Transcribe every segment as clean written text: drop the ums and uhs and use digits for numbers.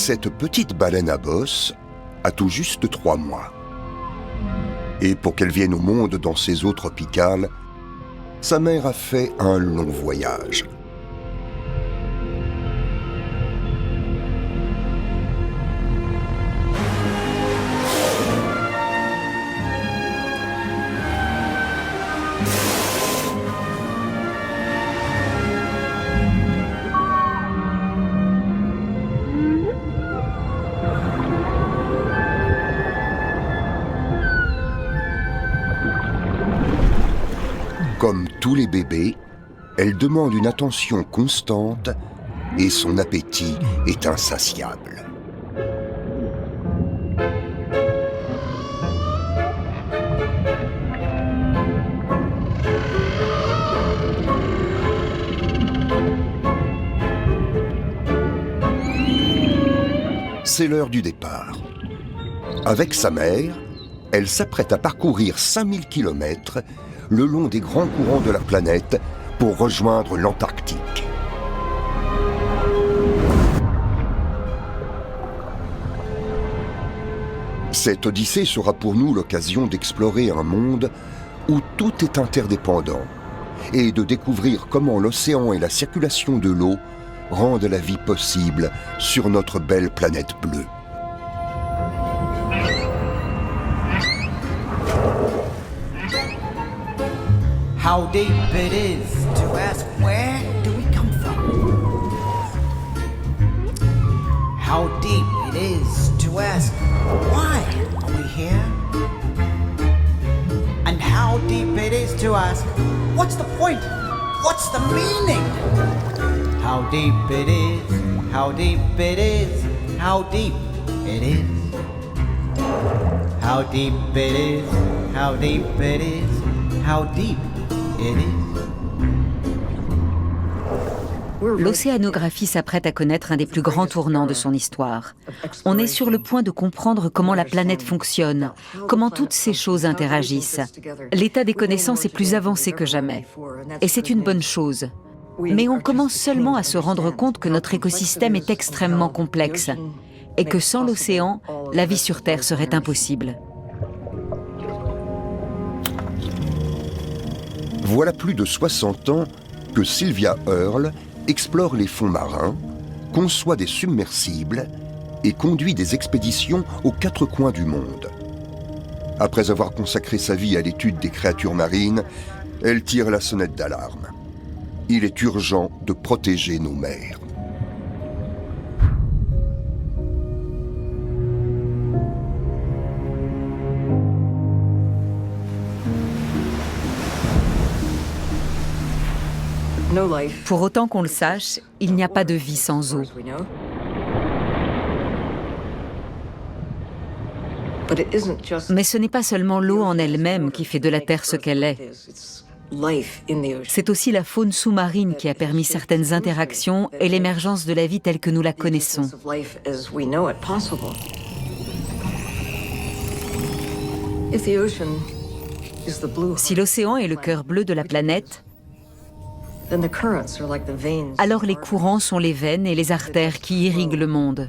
Cette petite baleine à bosse a tout juste 3 mois. Et pour qu'elle vienne au monde dans ces eaux tropicales, sa mère a fait un long voyage. Comme tous les bébés, elle demande une attention constante et son appétit est insatiable. C'est l'heure du départ. Avec sa mère, elle s'apprête à parcourir 5000 km le long des grands courants de la planète pour rejoindre l'Antarctique. Cette odyssée sera pour nous l'occasion d'explorer un monde où tout est interdépendant et de découvrir comment l'océan et la circulation de l'eau rendent la vie possible sur notre belle planète bleue. How deep it is to ask where do we come from? How deep it is to ask why are we here? And how deep it is to ask what's the point? What's the meaning? How deep it is, how deep it is, how deep it is. How deep it is, how deep it is, how deep. L'océanographie s'apprête à connaître un des plus grands tournants de son histoire. On est sur le point de comprendre comment la planète fonctionne, comment toutes ces choses interagissent. L'état des connaissances est plus avancé que jamais. Et c'est une bonne chose. Mais on commence seulement à se rendre compte que notre écosystème est extrêmement complexe et que sans l'océan, la vie sur Terre serait impossible. Voilà plus de 60 ans que Sylvia Earle explore les fonds marins, conçoit des submersibles et conduit des expéditions aux 4 coins du monde. Après avoir consacré sa vie à l'étude des créatures marines, elle tire la sonnette d'alarme. Il est urgent de protéger nos mers. Pour autant qu'on le sache, il n'y a pas de vie sans eau. Mais ce n'est pas seulement l'eau en elle-même qui fait de la Terre ce qu'elle est. C'est aussi la faune sous-marine qui a permis certaines interactions et l'émergence de la vie telle que nous la connaissons. Si l'océan est le cœur bleu de la planète, alors les courants sont les veines et les artères qui irriguent le monde.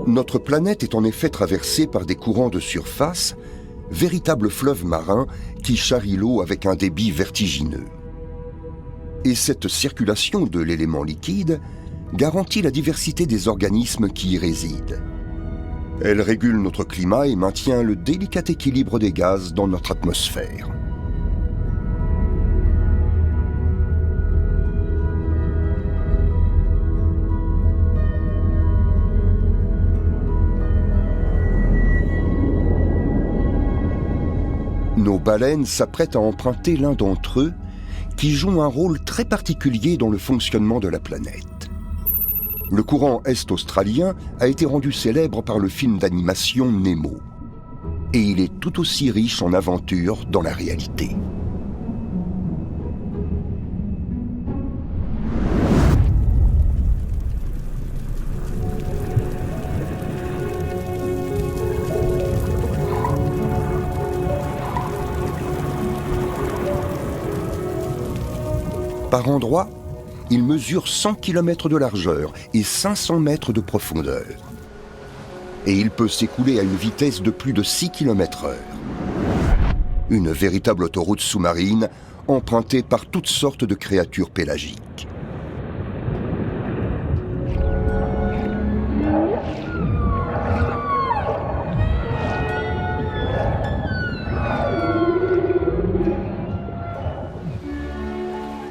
Notre planète est en effet traversée par des courants de surface, véritables fleuves marins qui charrient l'eau avec un débit vertigineux. Et cette circulation de l'élément liquide garantit la diversité des organismes qui y résident. Elle régule notre climat et maintient le délicat équilibre des gaz dans notre atmosphère. Nos baleines s'apprêtent à emprunter l'un d'entre eux qui joue un rôle très particulier dans le fonctionnement de la planète. Le courant est-australien a été rendu célèbre par le film d'animation Nemo. Et il est tout aussi riche en aventures dans la réalité. Par endroits, il mesure 100 km de largeur et 500 mètres de profondeur. Et il peut s'écouler à une vitesse de plus de 6 km/h. Une véritable autoroute sous-marine empruntée par toutes sortes de créatures pélagiques.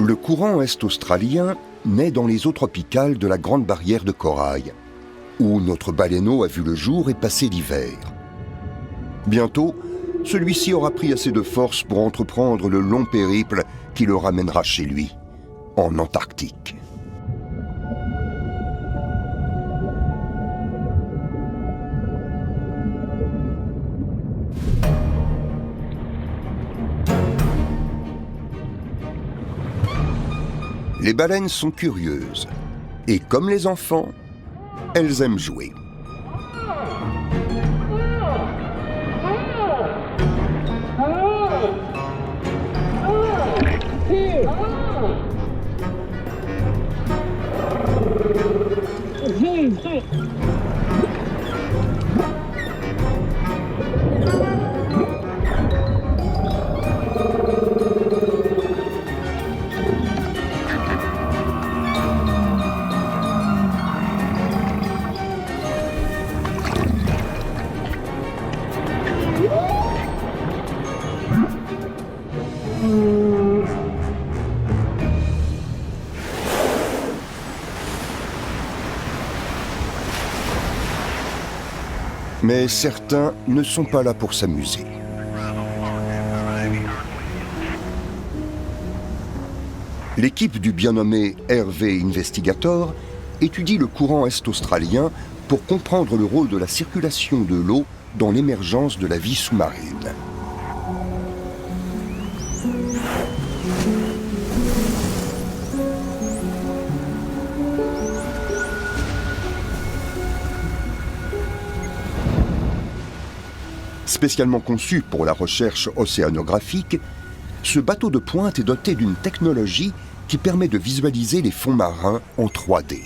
Le courant est-australien naît dans les eaux tropicales de la Grande Barrière de Corail, où notre baleineau a vu le jour et passé l'hiver. Bientôt, celui-ci aura pris assez de force pour entreprendre le long périple qui le ramènera chez lui, en Antarctique. Les baleines sont curieuses, et comme les enfants, elles aiment jouer. Mais certains ne sont pas là pour s'amuser. L'équipe du bien nommé RV Investigator étudie le courant est-australien pour comprendre le rôle de la circulation de l'eau dans l'émergence de la vie sous-marine. Spécialement conçu pour la recherche océanographique, ce bateau de pointe est doté d'une technologie qui permet de visualiser les fonds marins en 3D.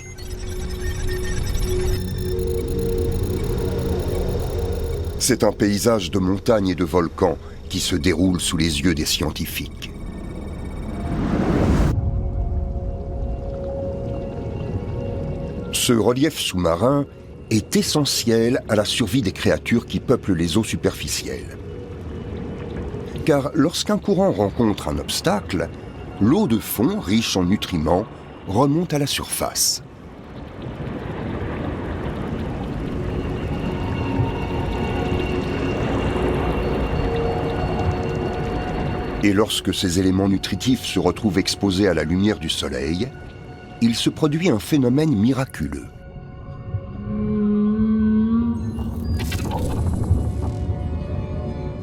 C'est un paysage de montagnes et de volcans qui se déroule sous les yeux des scientifiques. Ce relief sous-marin est essentiel à la survie des créatures qui peuplent les eaux superficielles. Car lorsqu'un courant rencontre un obstacle, l'eau de fond, riche en nutriments, remonte à la surface. Et lorsque ces éléments nutritifs se retrouvent exposés à la lumière du soleil, il se produit un phénomène miraculeux.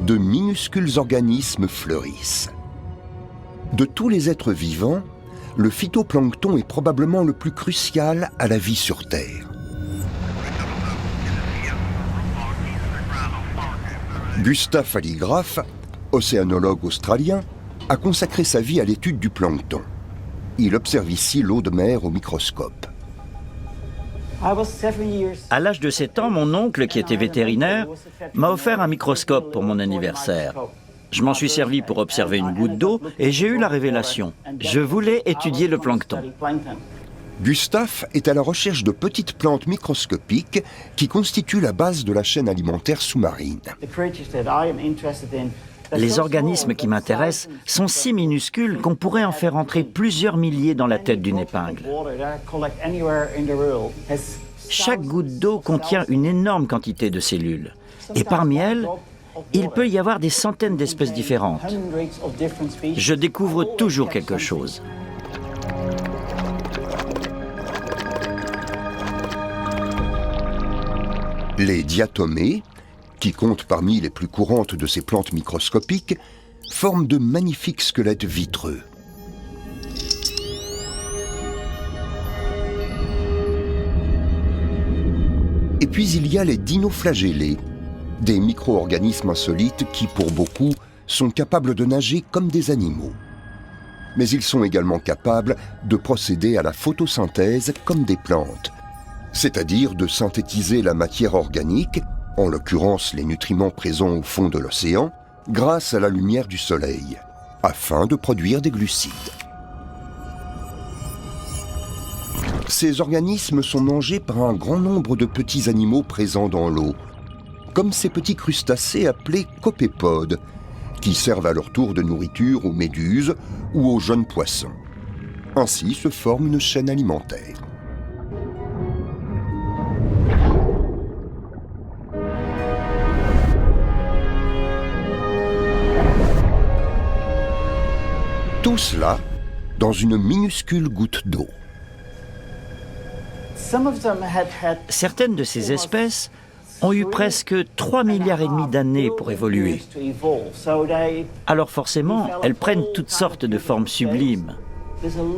De minuscules organismes fleurissent. De tous les êtres vivants, le phytoplancton est probablement le plus crucial à la vie sur Terre. Gustave Aligraf, océanologue australien, a consacré sa vie à l'étude du plancton. Il observe ici l'eau de mer au microscope. À l'âge de 7 ans, mon oncle, qui était vétérinaire, m'a offert un microscope pour mon anniversaire. Je m'en suis servi pour observer une goutte d'eau et j'ai eu la révélation. Je voulais étudier le plancton. Gustave est à la recherche de petites plantes microscopiques qui constituent la base de la chaîne alimentaire sous-marine. Les organismes qui m'intéressent sont si minuscules qu'on pourrait en faire entrer plusieurs milliers dans la tête d'une épingle. Chaque goutte d'eau contient une énorme quantité de cellules. Et parmi elles, il peut y avoir des centaines d'espèces différentes. Je découvre toujours quelque chose. Les diatomées, qui comptent parmi les plus courantes de ces plantes microscopiques, forment de magnifiques squelettes vitreux. Et puis il y a les dinoflagellés, des micro-organismes insolites qui, pour beaucoup, sont capables de nager comme des animaux. Mais ils sont également capables de procéder à la photosynthèse comme des plantes, c'est-à-dire de synthétiser la matière organique, en l'occurrence les nutriments présents au fond de l'océan, grâce à la lumière du soleil, afin de produire des glucides. Ces organismes sont mangés par un grand nombre de petits animaux présents dans l'eau, comme ces petits crustacés appelés copépodes, qui servent à leur tour de nourriture aux méduses ou aux jeunes poissons. Ainsi se forme une chaîne alimentaire. Tout cela dans une minuscule goutte d'eau. Certaines de ces espèces ont eu presque 3,5 milliards d'années pour évoluer. Alors forcément, elles prennent toutes sortes de formes sublimes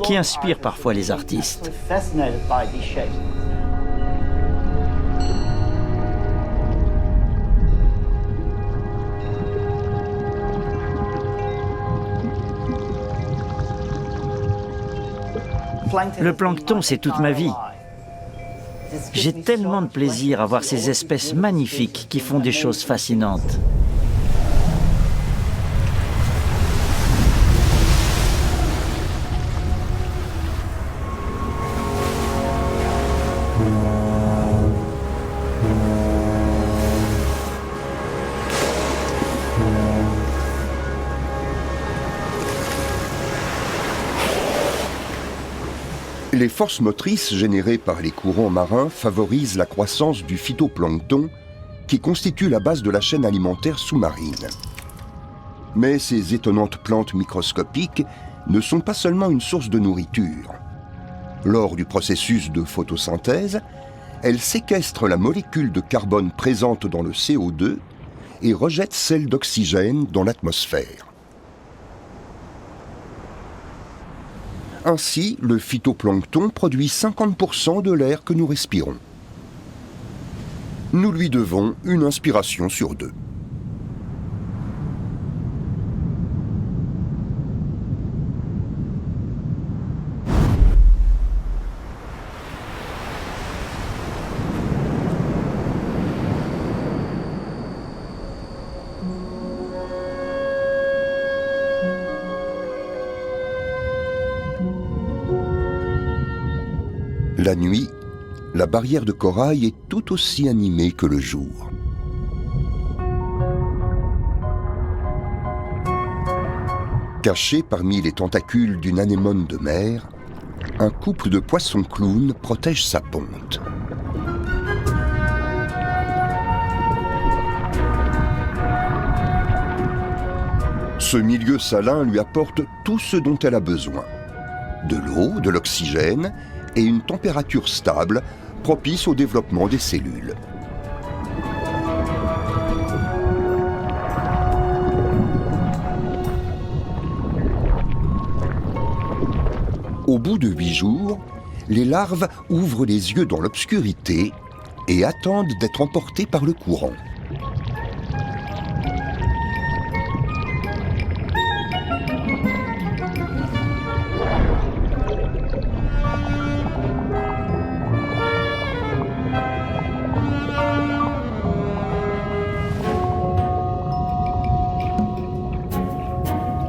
qui inspirent parfois les artistes. Le plancton, c'est toute ma vie. J'ai tellement de plaisir à voir ces espèces magnifiques qui font des choses fascinantes. Les forces motrices générées par les courants marins favorisent la croissance du phytoplancton qui constitue la base de la chaîne alimentaire sous-marine. Mais ces étonnantes plantes microscopiques ne sont pas seulement une source de nourriture. Lors du processus de photosynthèse, elles séquestrent la molécule de carbone présente dans le CO2 et rejettent celle d'oxygène dans l'atmosphère. Ainsi, le phytoplancton produit 50% de l'air que nous respirons. Nous lui devons une inspiration sur 2. La nuit, la barrière de corail est tout aussi animée que le jour. Caché parmi les tentacules d'une anémone de mer, un couple de poissons-clowns protège sa ponte. Ce milieu salin lui apporte tout ce dont elle a besoin. De l'eau, de l'oxygène et une température stable propice au développement des cellules. Au bout de 8 jours, les larves ouvrent les yeux dans l'obscurité et attendent d'être emportées par le courant.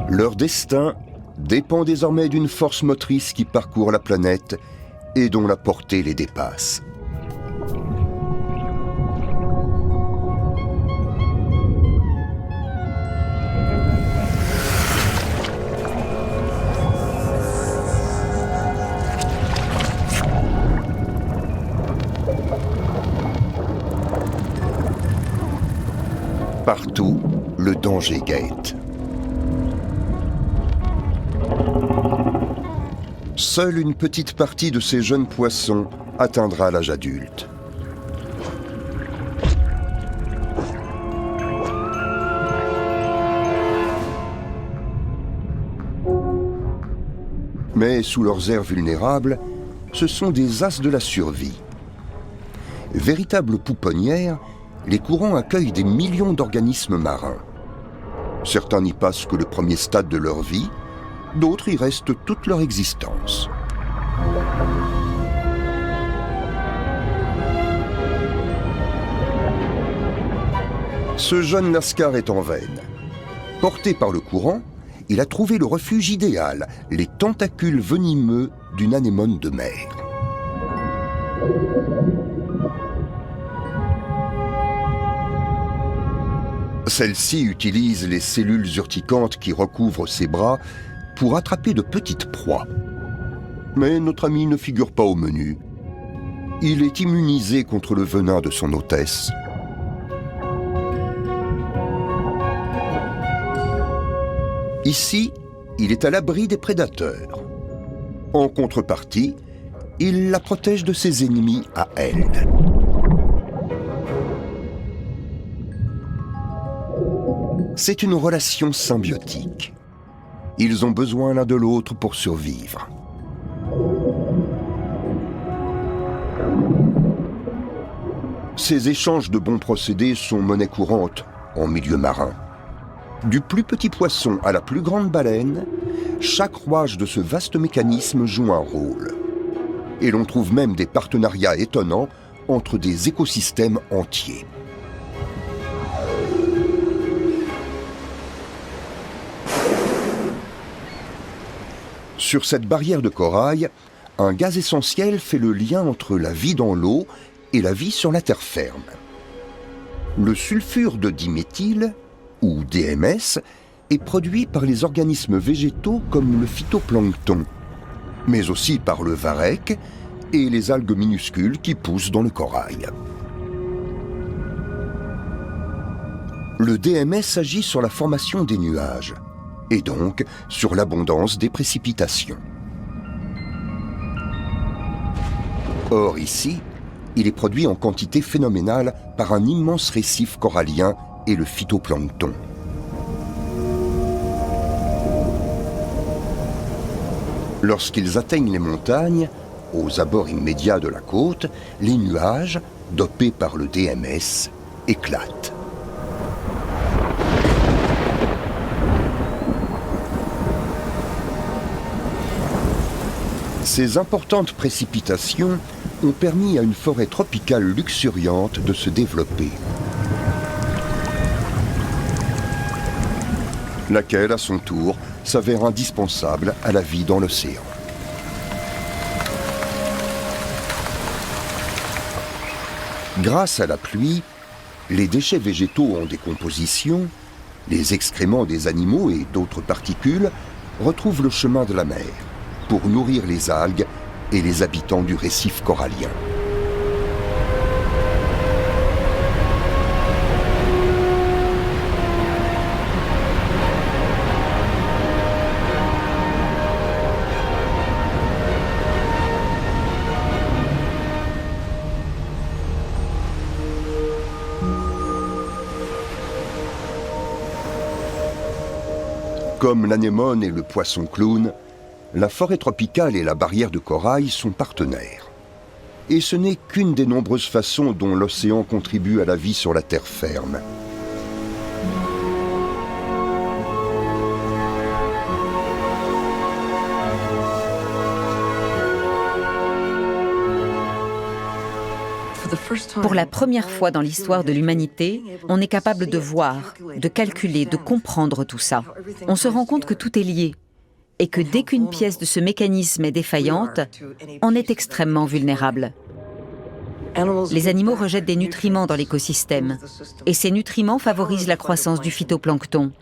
Leur destin dépend désormais d'une force motrice qui parcourt la planète et dont la portée les dépasse. Partout, le danger guette. Seule une petite partie de ces jeunes poissons atteindra l'âge adulte. Mais sous leurs airs vulnérables, ce sont des as de la survie. Véritables pouponnières, les courants accueillent des millions d'organismes marins. Certains n'y passent que le premier stade de leur vie, D'autres y restent toute leur existence. Ce jeune lascar est en veine. Porté par le courant, il a trouvé le refuge idéal, les tentacules venimeux d'une anémone de mer. Celle-ci utilise les cellules urticantes qui recouvrent ses bras pour attraper de petites proies. Mais notre ami ne figure pas au menu. Il est immunisé contre le venin de son hôtesse. Ici, il est à l'abri des prédateurs. En contrepartie, il la protège de ses ennemis à elle. C'est une relation symbiotique. Ils ont besoin l'un de l'autre pour survivre. Ces échanges de bons procédés sont monnaie courante en milieu marin. Du plus petit poisson à la plus grande baleine, chaque rouage de ce vaste mécanisme joue un rôle. Et l'on trouve même des partenariats étonnants entre des écosystèmes entiers. Sur cette barrière de corail, un gaz essentiel fait le lien entre la vie dans l'eau et la vie sur la terre ferme. Le sulfure de diméthyle, ou DMS, est produit par les organismes végétaux comme le phytoplancton, mais aussi par le varech et les algues minuscules qui poussent dans le corail. Le DMS agit sur la formation des nuages, et donc sur l'abondance des précipitations. Or ici, il est produit en quantité phénoménale par un immense récif corallien et le phytoplancton. Lorsqu'ils atteignent les montagnes, aux abords immédiats de la côte, les nuages, dopés par le DMS, éclatent. Ces importantes précipitations ont permis à une forêt tropicale luxuriante de se développer, laquelle, à son tour, s'avère indispensable à la vie dans l'océan. Grâce à la pluie, les déchets végétaux en décomposition, les excréments des animaux et d'autres particules retrouvent le chemin de la mer pour nourrir les algues et les habitants du récif corallien. Comme l'anémone et le poisson clown, la forêt tropicale et la barrière de corail sont partenaires. Et ce n'est qu'une des nombreuses façons dont l'océan contribue à la vie sur la terre ferme. Pour la première fois dans l'histoire de l'humanité, on est capable de voir, de calculer, de comprendre tout ça. On se rend compte que tout est lié et que dès qu'une pièce de ce mécanisme est défaillante, on est extrêmement vulnérable. Les animaux rejettent des nutriments dans l'écosystème et ces nutriments favorisent la croissance du phytoplancton.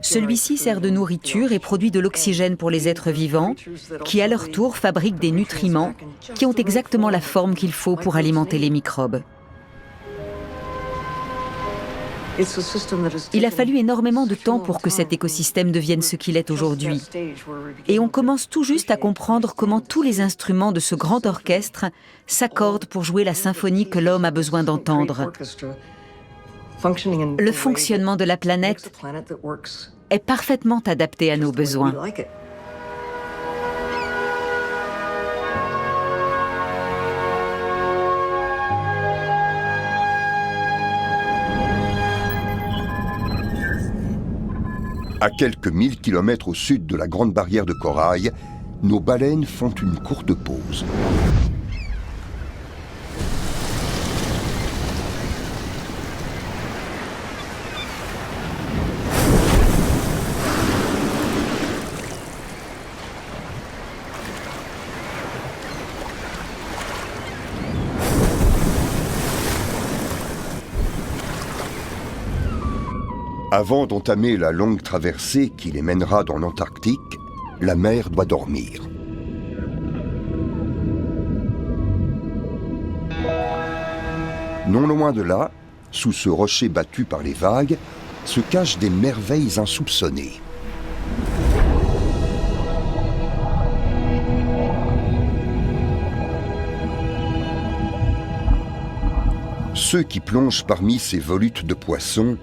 Celui-ci sert de nourriture et produit de l'oxygène pour les êtres vivants qui, à leur tour, fabriquent des nutriments qui ont exactement la forme qu'il faut pour alimenter les microbes. Il a fallu énormément de temps pour que cet écosystème devienne ce qu'il est aujourd'hui. Et on commence tout juste à comprendre comment tous les instruments de ce grand orchestre s'accordent pour jouer la symphonie que l'homme a besoin d'entendre. Le fonctionnement de la planète est parfaitement adapté à nos besoins. À quelques 1000 kilomètres au sud de la Grande Barrière de Corail, nos baleines font une courte pause. Avant d'entamer la longue traversée qui les mènera dans l'Antarctique, la mer doit dormir. Non loin de là, sous ce rocher battu par les vagues, se cachent des merveilles insoupçonnées. Ceux qui plongent parmi ces volutes de poissons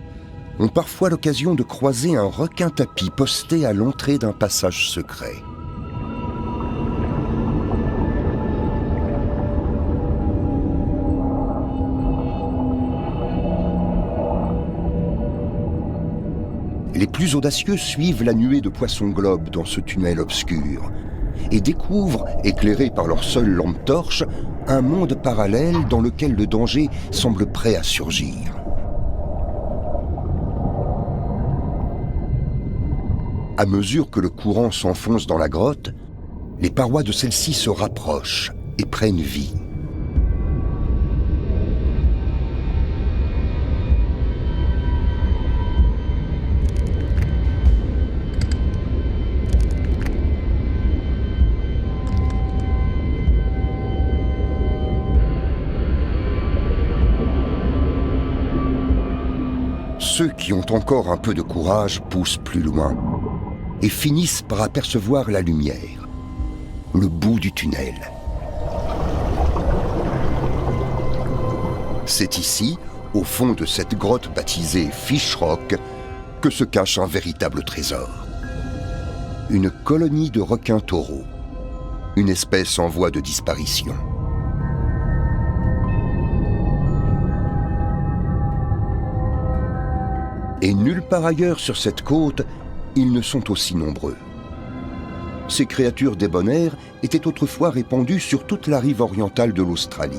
ont parfois l'occasion de croiser un requin-tapis posté à l'entrée d'un passage secret. Les plus audacieux suivent la nuée de poissons-globes dans ce tunnel obscur et découvrent, éclairés par leur seule lampe torche, un monde parallèle dans lequel le danger semble prêt à surgir. À mesure que le courant s'enfonce dans la grotte, les parois de celle-ci se rapprochent et prennent vie. Ceux qui ont encore un peu de courage poussent plus loin et finissent par apercevoir la lumière, le bout du tunnel. C'est ici, au fond de cette grotte baptisée Fish Rock, que se cache un véritable trésor. Une colonie de requins-taureaux, une espèce en voie de disparition. Et nulle part ailleurs sur cette côte, ils ne sont aussi nombreux. Ces créatures débonnaires étaient autrefois répandues sur toute la rive orientale de l'Australie.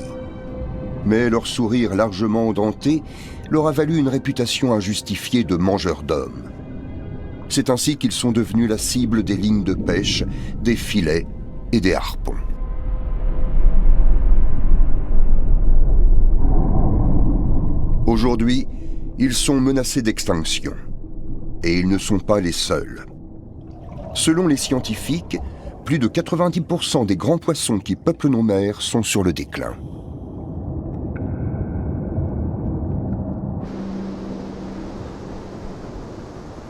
Mais leur sourire largement denté leur a valu une réputation injustifiée de mangeurs d'hommes. C'est ainsi qu'ils sont devenus la cible des lignes de pêche, des filets et des harpons. Aujourd'hui, ils sont menacés d'extinction. Et ils ne sont pas les seuls. Selon les scientifiques, plus de 90% des grands poissons qui peuplent nos mers sont sur le déclin.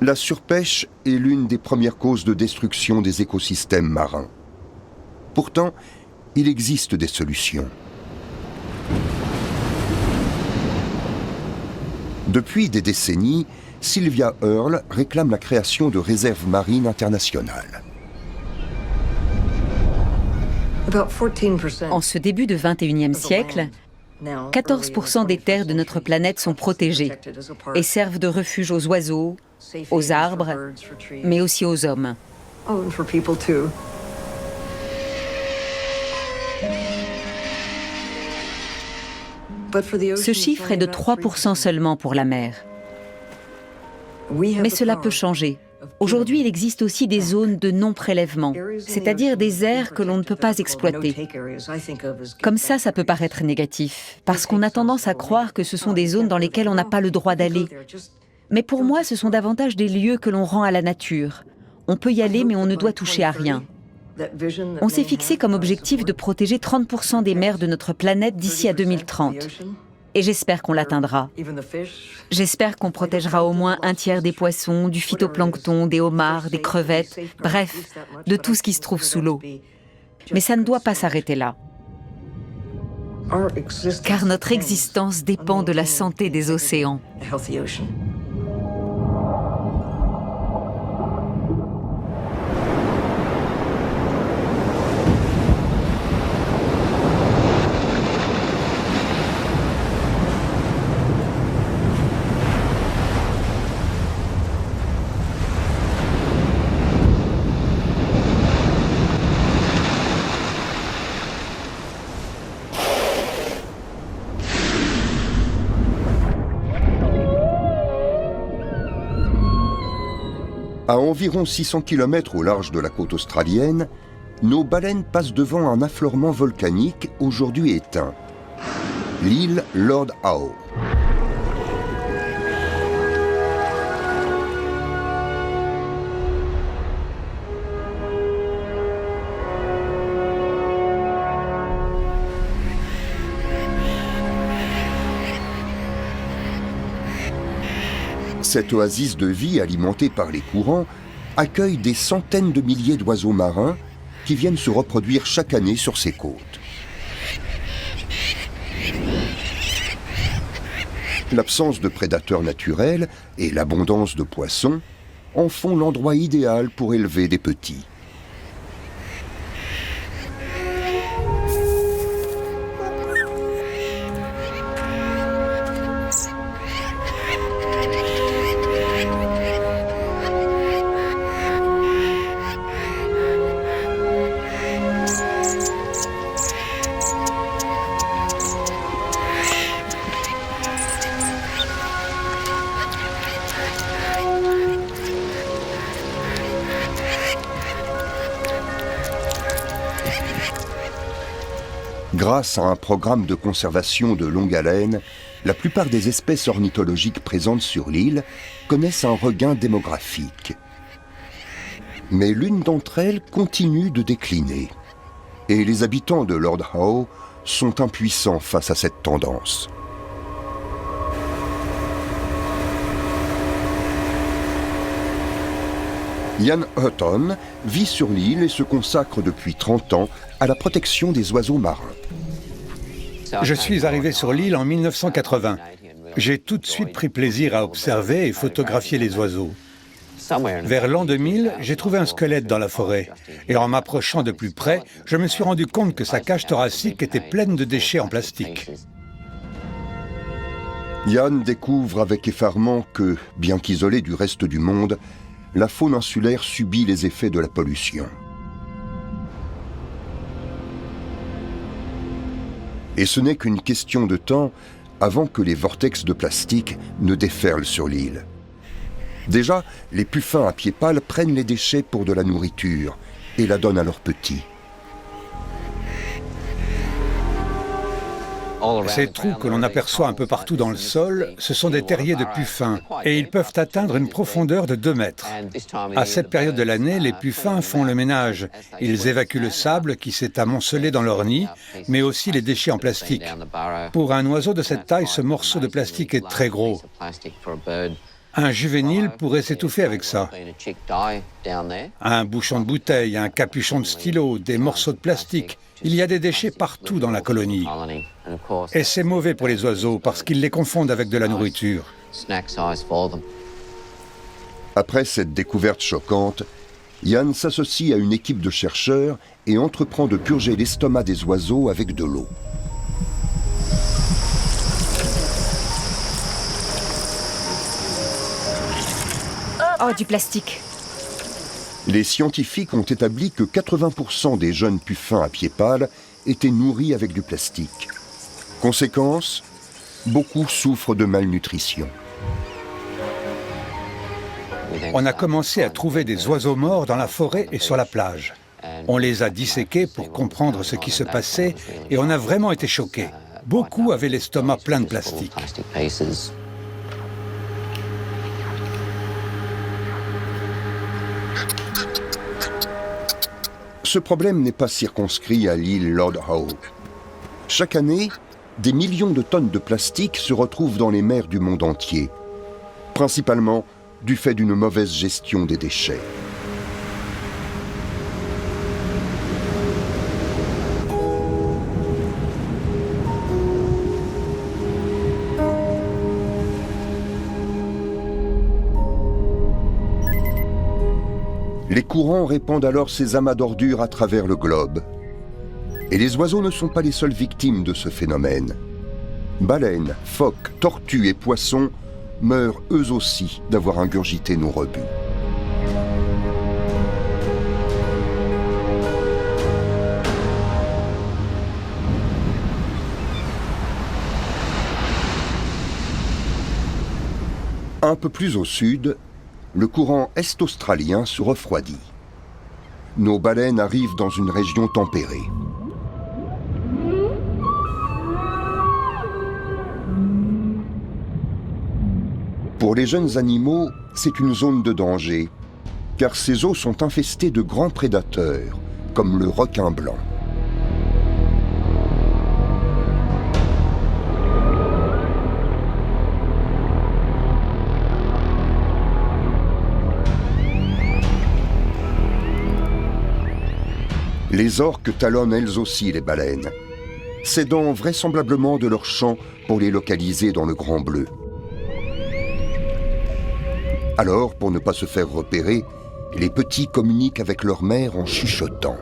La surpêche est l'une des premières causes de destruction des écosystèmes marins. Pourtant, il existe des solutions. Depuis des décennies, Sylvia Earle réclame la création de réserves marines internationales. En ce début de 21e siècle, 14% des terres de notre planète sont protégées et servent de refuge aux oiseaux, aux arbres, mais aussi aux hommes. Ce chiffre est de 3% seulement pour la mer. Mais cela peut changer. Aujourd'hui, il existe aussi des zones de non-prélèvement, c'est-à-dire des aires que l'on ne peut pas exploiter. Comme ça peut paraître négatif, parce qu'on a tendance à croire que ce sont des zones dans lesquelles on n'a pas le droit d'aller. Mais pour moi, ce sont davantage des lieux que l'on rend à la nature. On peut y aller, mais on ne doit toucher à rien. On s'est fixé comme objectif de protéger 30% des mers de notre planète d'ici à 2030. Et j'espère qu'on l'atteindra. J'espère qu'on protégera au moins un tiers des poissons, du phytoplancton, des homards, des crevettes, bref, de tout ce qui se trouve sous l'eau. Mais ça ne doit pas s'arrêter là. Car notre existence dépend de la santé des océans. À environ 600 km au large de la côte australienne, nos baleines passent devant un affleurement volcanique aujourd'hui éteint, l'île Lord Howe. Cette oasis de vie alimentée par les courants accueille des centaines de milliers d'oiseaux marins qui viennent se reproduire chaque année sur ses côtes. L'absence de prédateurs naturels et l'abondance de poissons en font l'endroit idéal pour élever des petits. Grâce à un programme de conservation de longue haleine, la plupart des espèces ornithologiques présentes sur l'île connaissent un regain démographique. Mais l'une d'entre elles continue de décliner. Et les habitants de Lord Howe sont impuissants face à cette tendance. Ian Hutton vit sur l'île et se consacre depuis 30 ans à la protection des oiseaux marins. Je suis arrivé sur l'île en 1980. J'ai tout de suite pris plaisir à observer et photographier les oiseaux. Vers l'an 2000, j'ai trouvé un squelette dans la forêt. Et en m'approchant de plus près, je me suis rendu compte que sa cage thoracique était pleine de déchets en plastique. Ian découvre avec effarement que, bien qu'isolée du reste du monde, la faune insulaire subit les effets de la pollution. Et ce n'est qu'une question de temps avant que les vortex de plastique ne déferlent sur l'île. Déjà, les puffins à pieds pâles prennent les déchets pour de la nourriture et la donnent à leurs petits. Ces trous que l'on aperçoit un peu partout dans le sol, ce sont des terriers de puffins et ils peuvent atteindre une profondeur de 2 mètres. À cette période de l'année, les puffins font le ménage. Ils évacuent le sable qui s'est amoncelé dans leur nid, mais aussi les déchets en plastique. Pour un oiseau de cette taille, ce morceau de plastique est très gros. Un juvénile pourrait s'étouffer avec ça. Un bouchon de bouteille, un capuchon de stylo, des morceaux de plastique. Il y a des déchets partout dans la colonie. Et c'est mauvais pour les oiseaux parce qu'ils les confondent avec de la nourriture. Après cette découverte choquante, Ian s'associe à une équipe de chercheurs et entreprend de purger l'estomac des oiseaux avec de l'eau. Oh, du plastique. Les scientifiques ont établi que 80% des jeunes puffins à pieds pâles étaient nourris avec du plastique. Conséquence, beaucoup souffrent de malnutrition. On a commencé à trouver des oiseaux morts dans la forêt et sur la plage. On les a disséqués pour comprendre ce qui se passait et on a vraiment été choqués. Beaucoup avaient l'estomac plein de plastique. Ce problème n'est pas circonscrit à l'île Lord Howe. Chaque année, des millions de tonnes de plastique se retrouvent dans les mers du monde entier, principalement du fait d'une mauvaise gestion des déchets. Les courants répandent alors ces amas d'ordures à travers le globe. Et les oiseaux ne sont pas les seules victimes de ce phénomène. Baleines, phoques, tortues et poissons meurent eux aussi d'avoir ingurgité nos rebuts. Un peu plus au sud, le courant est-australien se refroidit. Nos baleines arrivent dans une région tempérée. Pour les jeunes animaux, c'est une zone de danger, car ces eaux sont infestées de grands prédateurs, comme le requin blanc. Les orques talonnent elles aussi les baleines, s'aidant vraisemblablement de leur chant pour les localiser dans le Grand Bleu. Alors, pour ne pas se faire repérer, les petits communiquent avec leur mère en chuchotant.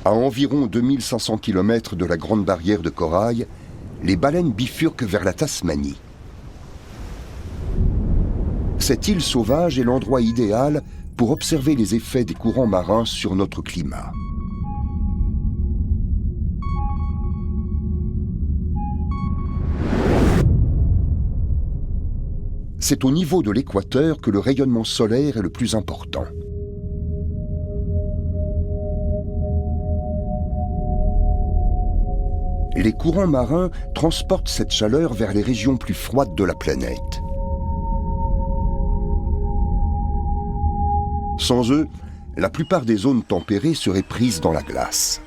À environ 2500 km de la Grande Barrière de Corail, les baleines bifurquent vers la Tasmanie. Cette île sauvage est l'endroit idéal pour observer les effets des courants marins sur notre climat. C'est au niveau de l'équateur que le rayonnement solaire est le plus important. Les courants marins transportent cette chaleur vers les régions plus froides de la planète. Sans eux, la plupart des zones tempérées seraient prises dans la glace.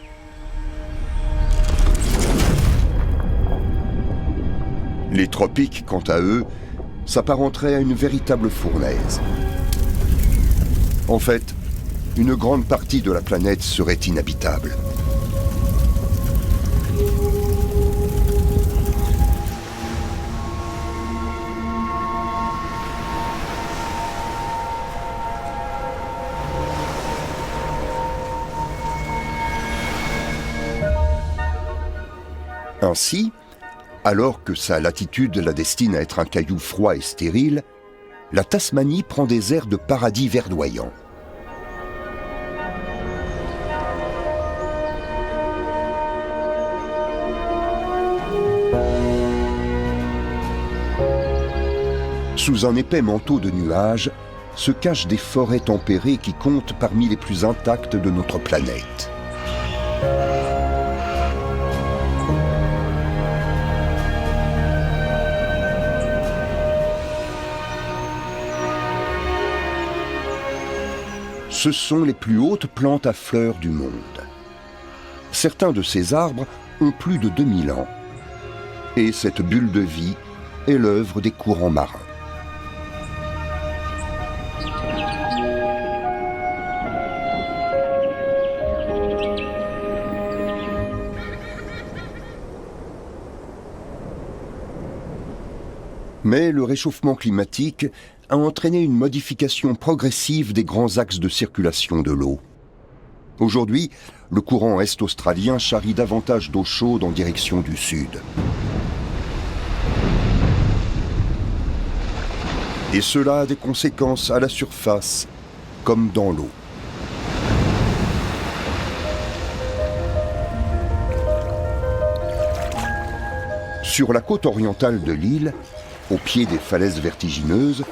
Les tropiques, quant à eux, s'apparenteraient à une véritable fournaise. En fait, une grande partie de la planète serait inhabitable. Ainsi, alors que sa latitude la destine à être un caillou froid et stérile, la Tasmanie prend des airs de paradis verdoyant. Sous un épais manteau de nuages se cachent des forêts tempérées qui comptent parmi les plus intactes de notre planète. Ce sont les plus hautes plantes à fleurs du monde. Certains de ces arbres ont plus de 2000 ans. Et cette bulle de vie est l'œuvre des courants marins. Mais le réchauffement climatique a entraîné une modification progressive des grands axes de circulation de l'eau. Aujourd'hui, le courant est-australien charrie davantage d'eau chaude en direction du sud. Et cela a des conséquences à la surface comme dans l'eau. Sur la côte orientale de l'île, au pied des falaises vertigineuses,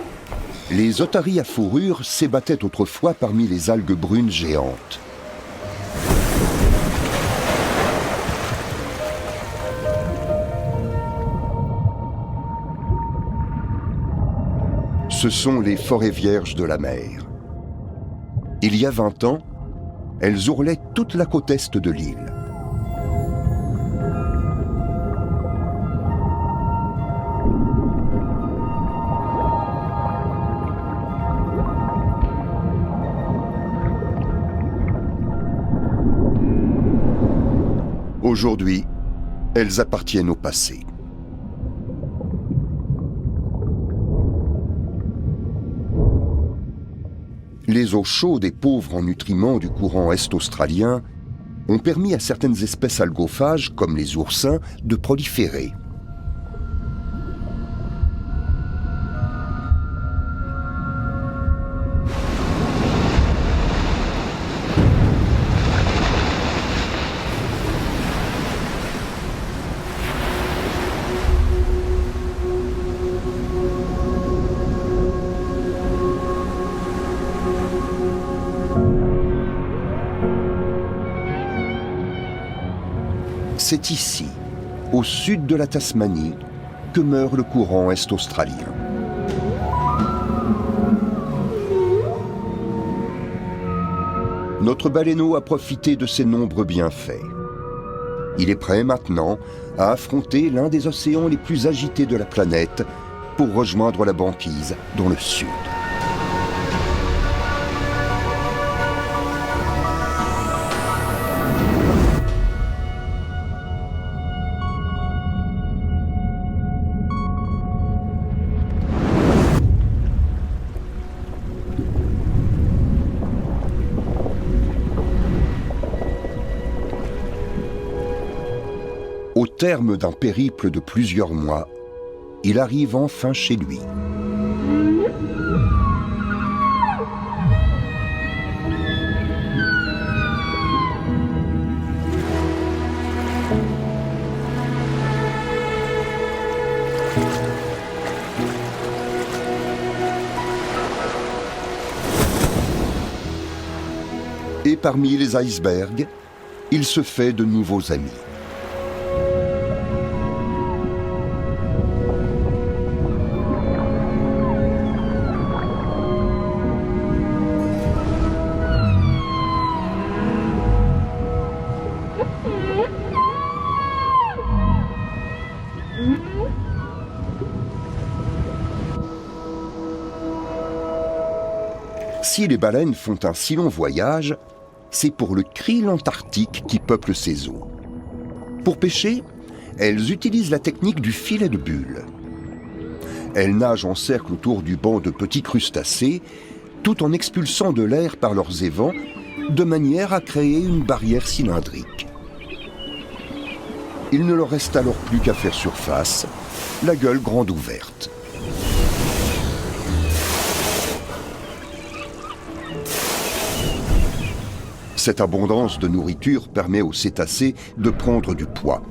les otaries à fourrure s'ébattaient autrefois parmi les algues brunes géantes. Ce sont les forêts vierges de la mer. Il y a 20 ans, elles ourlaient toute la côte est de l'île. Aujourd'hui, elles appartiennent au passé. Les eaux chaudes et pauvres en nutriments du courant est-australien ont permis à certaines espèces algophages, comme les oursins, de proliférer. C'est ici, au sud de la Tasmanie, que meurt le courant est-australien. Notre baleineau a profité de ses nombreux bienfaits. Il est prêt maintenant à affronter l'un des océans les plus agités de la planète pour rejoindre la banquise dans le sud. Au terme d'un périple de plusieurs mois, il arrive enfin chez lui. Et parmi les icebergs, il se fait de nouveaux amis. Si les baleines font un si long voyage, c'est pour le krill antarctique qui peuple ces eaux. Pour pêcher, elles utilisent la technique du filet de bulle. Elles nagent en cercle autour du banc de petits crustacés, tout en expulsant de l'air par leurs évents, de manière à créer une barrière cylindrique. Il ne leur reste alors plus qu'à faire surface, la gueule grande ouverte. Cette abondance de nourriture permet aux cétacés de prendre du poids.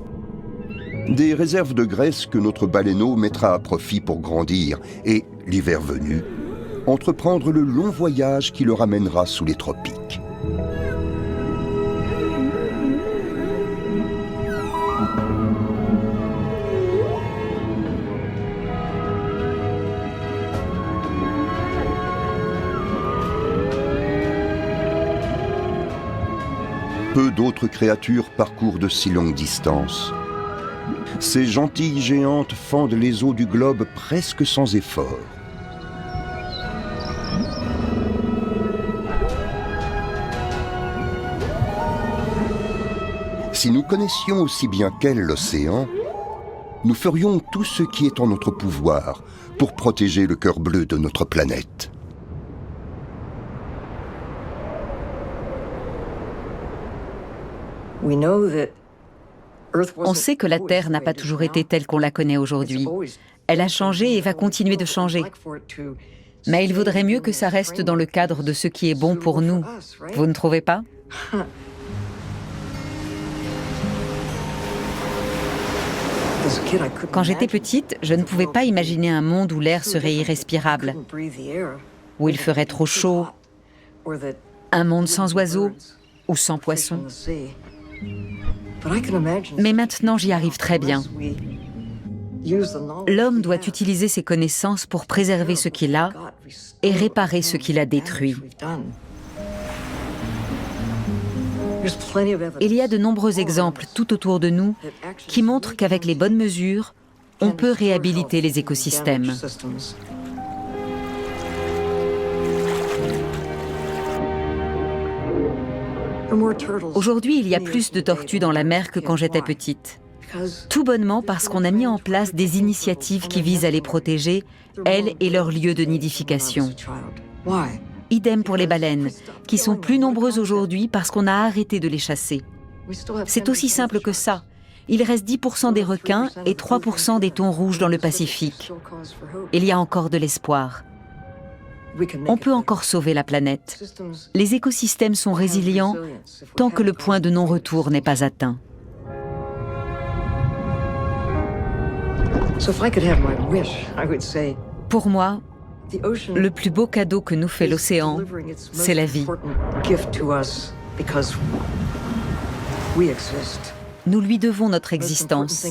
Des réserves de graisse que notre baleineau mettra à profit pour grandir et, l'hiver venu, entreprendre le long voyage qui le ramènera sous les tropiques. Peu d'autres créatures parcourent de si longues distances. Ces gentilles géantes fendent les eaux du globe presque sans effort. Si nous connaissions aussi bien qu'elles l'océan, nous ferions tout ce qui est en notre pouvoir pour protéger le cœur bleu de notre planète. On sait que la Terre n'a pas toujours été telle qu'on la connaît aujourd'hui. Elle a changé et va continuer de changer. Mais il vaudrait mieux que ça reste dans le cadre de ce qui est bon pour nous. Vous ne trouvez pas ? Quand j'étais petite, je ne pouvais pas imaginer un monde où l'air serait irrespirable, où il ferait trop chaud, un monde sans oiseaux ou sans poissons. Mais maintenant, j'y arrive très bien. L'homme doit utiliser ses connaissances pour préserver ce qu'il a et réparer ce qu'il a détruit. Il y a de nombreux exemples tout autour de nous qui montrent qu'avec les bonnes mesures, on peut réhabiliter les écosystèmes. Aujourd'hui, il y a plus de tortues dans la mer que quand j'étais petite. Tout bonnement parce qu'on a mis en place des initiatives qui visent à les protéger, elles et leurs lieux de nidification. Idem pour les baleines, qui sont plus nombreuses aujourd'hui parce qu'on a arrêté de les chasser. C'est aussi simple que ça. Il reste 10% des requins et 3% des thons rouges dans le Pacifique. Il y a encore de l'espoir. On peut encore sauver la planète. Les écosystèmes sont résilients tant que le point de non-retour n'est pas atteint. Pour moi, le plus beau cadeau que nous fait l'océan, c'est la vie. Nous lui devons notre existence,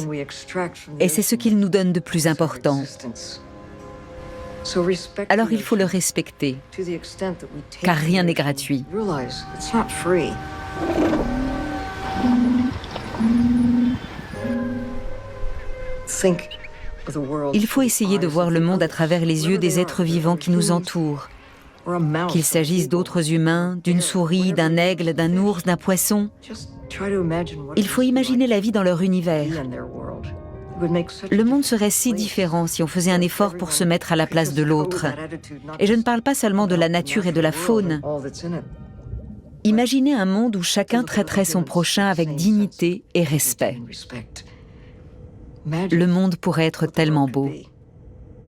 et c'est ce qu'il nous donne de plus important. Alors il faut le respecter, car rien n'est gratuit. Il faut essayer de voir le monde à travers les yeux des êtres vivants qui nous entourent. Qu'il s'agisse d'autres humains, d'une souris, d'un aigle, d'un ours, d'un poisson. Il faut imaginer la vie dans leur univers. Le monde serait si différent si on faisait un effort pour se mettre à la place de l'autre. Et je ne parle pas seulement de la nature et de la faune. Imaginez un monde où chacun traiterait son prochain avec dignité et respect. Le monde pourrait être tellement beau.